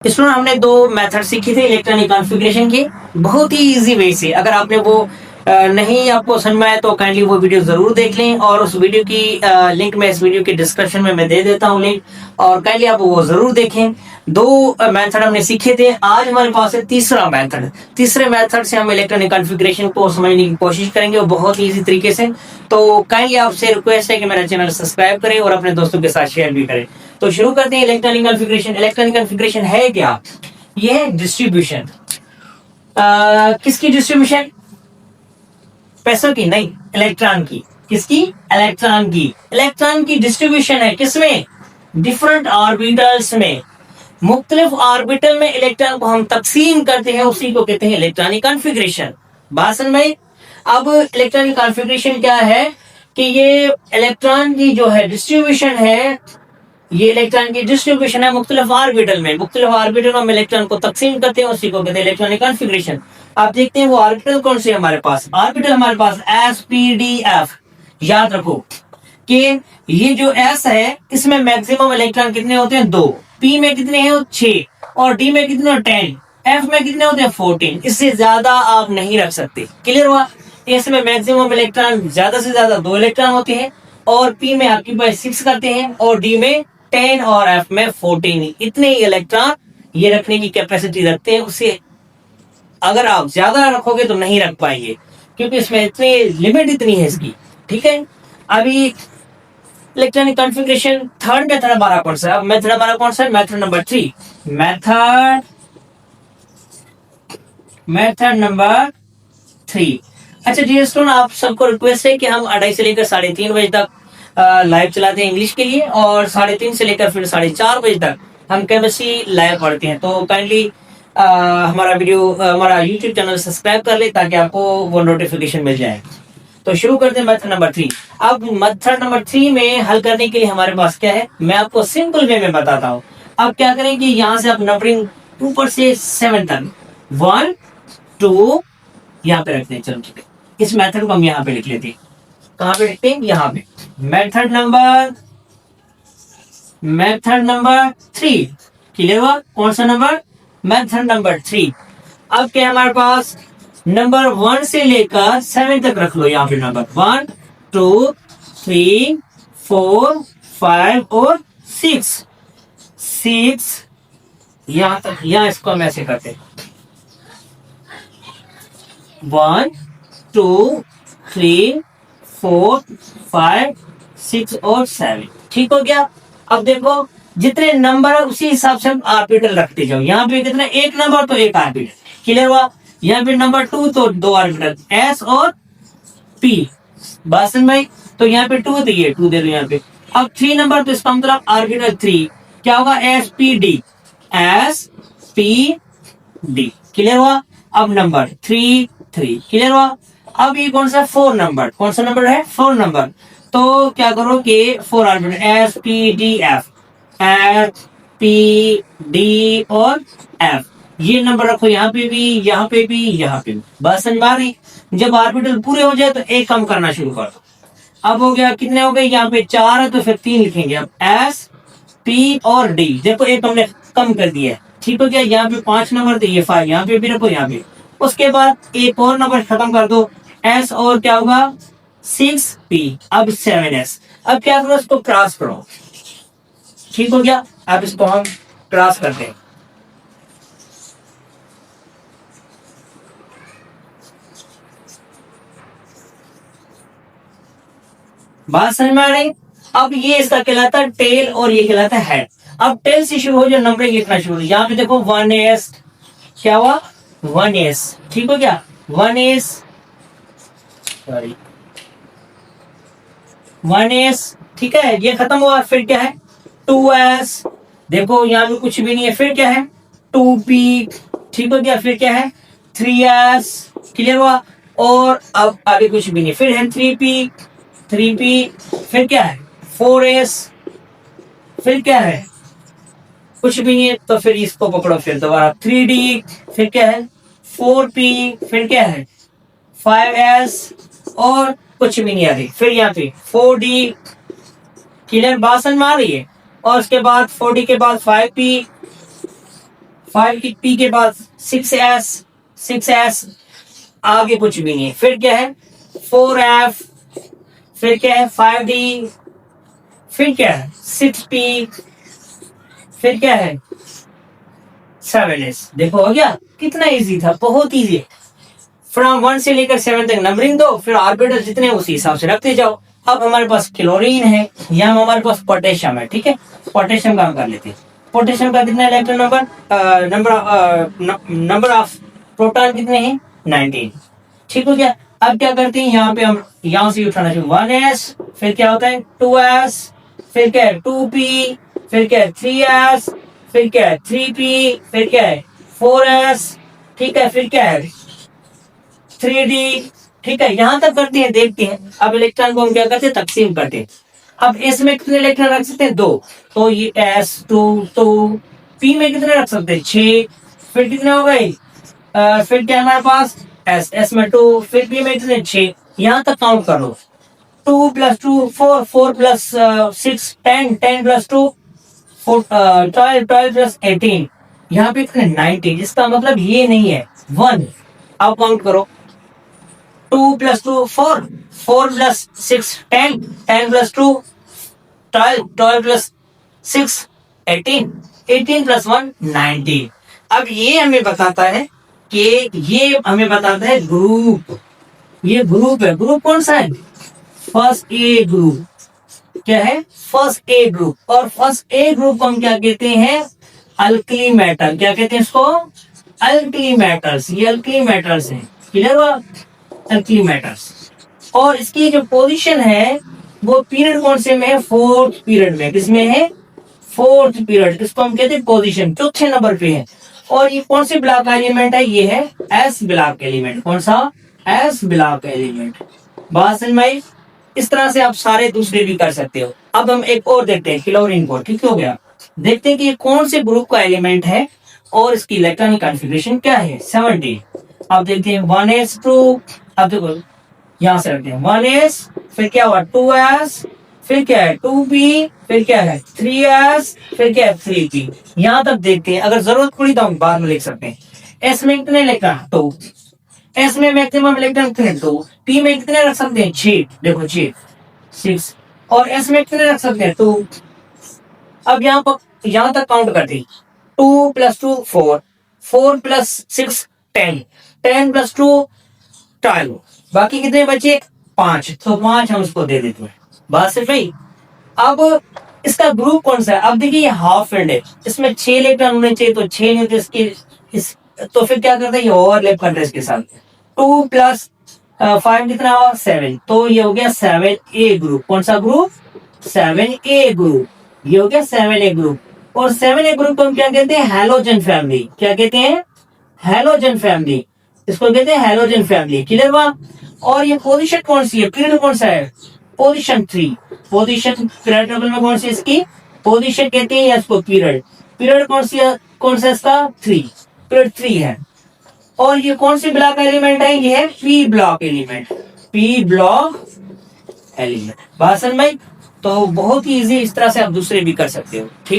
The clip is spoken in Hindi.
स्टूडेंट हमने दो मेथड सीखे थे इलेक्ट्रॉनिक कॉन्फ़िगरेशन के बहुत ही इजी वे से। अगर आपने वो नहीं आपको समझ में आया तो काइंडली वो वीडियो जरूर देख लें और उस वीडियो की लिंक मैं इस वीडियो के डिस्क्रिप्शन में मैं दे देता हूँ लिंक, और काइंडली आप वो जरूर देखें। दो मेथड हमने सीखे थे, आज हमारे पास है तीसरा मेथड। तीसरे मेथड से हम इलेक्ट्रॉनिक कॉन्फ़िगरेशन को समझने की कोशिश करेंगे और बहुत ही इजी तरीके से। तो काइंडली आपसे रिक्वेस्ट है कि मेरा चैनल सब्सक्राइब करें और अपने दोस्तों के साथ शेयर भी करें। तो शुरू करते हैं इलेक्ट्रॉनिक कॉन्फ़िगरेशन। इलेक्ट्रॉनिक कॉन्फ़िगरेशन है क्या? ये है डिस्ट्रीब्यूशन। किसकी डिस्ट्रीब्यूशन? पैसों की नहीं, इलेक्ट्रॉन की। किसकी? इलेक्ट्रॉन की। इलेक्ट्रॉन की डिस्ट्रीब्यूशन है किसमें? डिफरेंट ऑर्बिटल्स में। मुख्तलिफ ऑर्बिटल में इलेक्ट्रॉन को हम तकसीम करते हैं, उसी को कहते हैं इलेक्ट्रॉनिक कॉन्फ़िगरेशन। बात समझ में? अब इलेक्ट्रॉनिक कॉन्फ़िगरेशन क्या है कि ये इलेक्ट्रॉन की जो है डिस्ट्रीब्यूशन है, ये इलेक्ट्रॉन की डिस्ट्रीब्यूशन है मुख्तलिफ ऑर्बिटल में। मुख्तलिफ ऑर्बिटल में इलेक्ट्रॉन को तकसीम करते हैं, उसी को कहते हैं इलेक्ट्रॉनिक कॉन्फ़िगरेशन। आप देखते हैं वो ऑर्बिटल कौन से हमारे पास? ऑर्बिटल हमारे पास एस पी डी एफ। याद रखो कि ये जो एस है इसमें मैक्सिमम इलेक्ट्रॉन कितने होते हैं? 2। पी में कितने हैं? 6। और डी में कितने? 10। एफ में कितने होते हैं? 14। इससे ज्यादा आप नहीं रख सकते। क्लियर हुआ? एस में मैक्सिमम इलेक्ट्रॉन ज्यादा से ज्यादा 2 इलेक्ट्रॉन होते हैं, और पी में ऑक्यूपाई 6 करते हैं, और डी में 10 और एफ में 14। इतने ही इलेक्ट्रॉन ये रखने की कैपेसिटी रखते हैं। उससे अगर आप ज्यादा रखोगे तो नहीं रख पाएंगे, क्योंकि इसमें इतनी लिमिट इतनी है इसकी। ठीक है, अभी इलेक्ट्रॉनिक कॉन्फ़िगरेशन थर्ड मेथड हमारा कौन सा है? अब मेथड हमारा कौन सा है? Method number 3। Method number 3। अच्छा जी स्टूडेंट, आप सबको रिक्वेस्ट है कि हम 2:30 से लेकर 3:30 बजे तक लाइव चलाते हैं इंग्लिश के लिए, और 3:30 से लेकर फिर 4:30 बजे तक हम केमिस्ट्री लाइव पढ़ते हैं। तो काइंडली हमारा वीडियो हमारा यूट्यूब चैनल सब्सक्राइब कर ले ताकि आपको वो नोटिफिकेशन मिल जाए। तो शुरू करते हैं मेथड नंबर 3। अब मेथड नंबर 3 में हल करने के लिए हमारे पास क्या है, मैं आपको सिंपल वे में बताता हूँ। अब क्या करें कि यहाँ से आप नंबरिंग ऊपर से 7 तक 1 2 यहाँ पे रखते हैं। चलो ठीक है, इस मेथड को हम यहाँ पे लिख लेते हैं। कहाँ पे लिखते हैं? यहाँ पे। Method number 3। क्लियर हुआ? कौन सा नंबर? Method number 3। अब क्या है हमारे पास? नंबर 1 से लेकर 7 तक रख लो यहाँ पे। नंबर 1 2 3 4 5 और 6 यहाँ तक। यहाँ इसको हम ऐसे करते हैं 1 2 3 4 5 6 और 7। ठीक हो गया? अब देखो जितने नंबर है उसी हिसाब से हम ऑर्बिटल रखते जाओ। यहाँ पे कितना? एक नंबर तो एक ऑर्बिटल। क्लियर हुआ? यहाँ पे नंबर 2 तो 2 ऑर्बिटल एस और पी। बात समझ में? तो यहाँ पे 2 तो ये 2 दे दो यहाँ पे। अब 3 नंबर तो इसका मतलब ऑर्बिटल 3 क्या होगा? S P D. S P D. Clear हुआ? अब नंबर 3 3। क्लियर हुआ? अब ये कौन सा? 4 नंबर। कौन सा नंबर है? 4 नंबर। तो क्या करो कि 4 orbital S P D F. F P D और एफ, ये नंबर रखो यहाँ पे भी, यहाँ पे भी, यहाँ पे भी। बस समझ में आ रही? जब ऑर्बिटल पूरे हो जाए तो एक कम करना शुरू कर दो। अब हो गया, कितने हो गए? यहाँ पे 4 है तो फिर 3 लिखेंगे। अब एस पी और डी, देखो एक हमने कम कर दिया है। ठीक हो गया? यहाँ पे 5 नंबर तो ये 5 यहाँ पे भी रखो, यहाँ पे। उसके बाद एक और नंबर खत्म कर दो, एस और क्या होगा? 6p। अब 7s। अब क्या करो? इसको क्रॉस करो। ठीक हो गया? अब इसको हम क्रॉस करते हैं। बात समझ में आ रही? अब ये इसका कहलाता है टेल और ये कहलाता है हेड। अब टेल से शुरू हो जो नंबरिंग लिखना शुरू हो। यहाँ पे देखो 1s क्या हुआ? 1s। ठीक हो गया? 1s sorry 1s। ठीक है, ये खत्म हुआ। फिर क्या है? 2s। देखो यहाँ पे कुछ भी नहीं है। फिर क्या है? 2p। ठीक हो गया? फिर क्या है? 3s। क्लियर हुआ? और अब आगे कुछ भी नहीं। फिर है 3p। फिर क्या है? 4s। फिर क्या है? कुछ भी नहीं है। तो फिर इसको पकड़ो फिर दोबारा 3d। फिर क्या है? 4p। फिर क्या है? 5s। और कुछ भी नहीं आ रही। फिर यहाँ पे 4d। क्लियर? बात समझ में आ रही है? और उसके बाद 4d के बाद 5p। 5 की पी के बाद 6s आगे कुछ भी नहीं है। फिर क्या है 4f, फिर क्या है 5d, फिर क्या है 6p, फिर क्या है 7s। देखो हो गया कितना इजी था, बहुत इजी है। फ्रॉम 1 से लेकर 7 तक नंबरिंग दो, फिर ऑर्बिटल जितने उसी हिसाब से रखते जाओ। अब हमारे पास क्लोरीन है, यहाँ हमारे पास पोटेशियम है, ठीक है। पोटेशियम का हम कर लेते हैं। पोटेशियम का कितना electron number, number of proton कितने हैं 19, ठीक हो गया। अब क्या करते हैं, यहाँ पे हम यहाँ से उठाना चाहिए 1s, फिर क्या होता है 2s, फिर क्या है 2p, फिर क्या है 3s, फिर क्या है 3p, फिर क्या है 4s, ठीक है, फिर क्या है 3d, ठीक है। यहां तक करते हैं, देखते हैं। अब इलेक्ट्रॉन को हम क्या करते हैं, तकसीम करते हैं। अब एस में कितने इलेक्ट्रॉन रख सकते हैं, 2, तो ये s2, तो p में कितने रख सकते हैं 6, फिर कितने हो गए, फिर क्या हमारे पास s में 2, फिर p में कितने 6, यहां तक काउंट करो। 2 + 2 4, 4 + 6 10, 10 + 2 12, 12 + 18, यहाँ पे कितने 90, इसका मतलब ये नहीं है 1। अब काउंट करो 2 + 2 4, 4 + 6 10, 10 + 2 12, 12 + 6 18, 18 + 1 19। अब ये हमें बताता है कि ये हमें बताता है ग्रुप, ये ग्रुप है। ग्रुप कौन सा है, फर्स्ट ए ग्रुप। क्या है, फर्स्ट ए ग्रुप। और फर्स्ट ए ग्रुप को हम क्या कहते हैं, अल्कली मेटल। क्या कहते हैं इसको, अल्कली मेटल्स। ये अल्कली मेटल्स हैं, क्लियर हुआ, अल्कली मेटल्स। और इसकी जो पोजीशन है वो पीरियड कौन से में है, फोर्थ पीरियड में। किसमें है, फोर्थ पीरियड। किसको हम कहते हैं, पोजीशन, चौथे नंबर पे है। और ये कौन से ब्लॉक का एलिमेंट है, ये है एस ब्लॉक एलिमेंट। कौन सा, एस ब्लॉक एलिमेंट। बात समझ में आई। इस तरह से आप सारे दूसरे भी कर सकते हो। अब हम एक और देखते हैं, क्लोरीन को, ठीक हो गया। देखते हैं कि ये कौन से ग्रुप का एलिमेंट है और इसकी इलेक्ट्रॉनिक कॉन्फ़िगरेशन क्या है, 70। अब देखते हैं 1s2, अब देखो यहां से रखते हैं 1s, फिर क्या हुआ 2s, फिर क्या है 2p, फिर क्या है 3s, फिर क्या है 3p। यहां तक देखते हैं, अगर जरूरत पड़ी तो हम बाद में लिख सकते हैं। एस में कितने इलेक्ट्रॉन, 2, एस में मैक्सिमम इलेक्ट्रॉन कितने, 2, पी में कितने रख सकते हैं 6, देखो 6, और एस में कितने रख सकते हैं 2। अब यहां तक काउंट करते हैं, 2 + 2 4, 4 + 6 10, 10 + 2 12, बाकी कितने बचे 5, तो 5 हम उसको दे देते हैं। बात सिर्फ भाई। अब इसका ग्रुप कौन सा है, अब देखिए ये हाफ एंड है, इसमें 6 इलेक्ट्रॉन होने चाहिए, तो 6 नहीं होते इसके, इस तो फिर क्या करते हैं, ये ओवरलैप करता है इसके साथ। 2 + 5 कितना हुआ 7, तो ये हो गया 7A ग्रुप। कौन सा ग्रुप, 7A ग्रुप। ये हो गया 7A ग्रुप। और 7A ग्रुप को हम क्या कहते हैं, हैलोजन फैमिली। क्या कहते हैं, हैलोजन फैमिली। इसको कहते हैं हैलोजन फैमिली, क्लियर हुआ। और ये पोजीशन कौन सी है, पीरियड कौन सा है, पोजीशन 3। पोजीशन पीरियड टेबल में कौन सी इसकी पोजीशन कहते हैं, या इसको पीरियड। पीरियड कौन सी है, कौन सा इसका 3, पीरियड 3 है। और ये कौन सी ब्लॉक एलिमेंट है, ये है P block element, P block element. बात समझ में। तो बहुत ही इजी, इस तरह से आप दूसरे भी कर सकते हो, ठीक।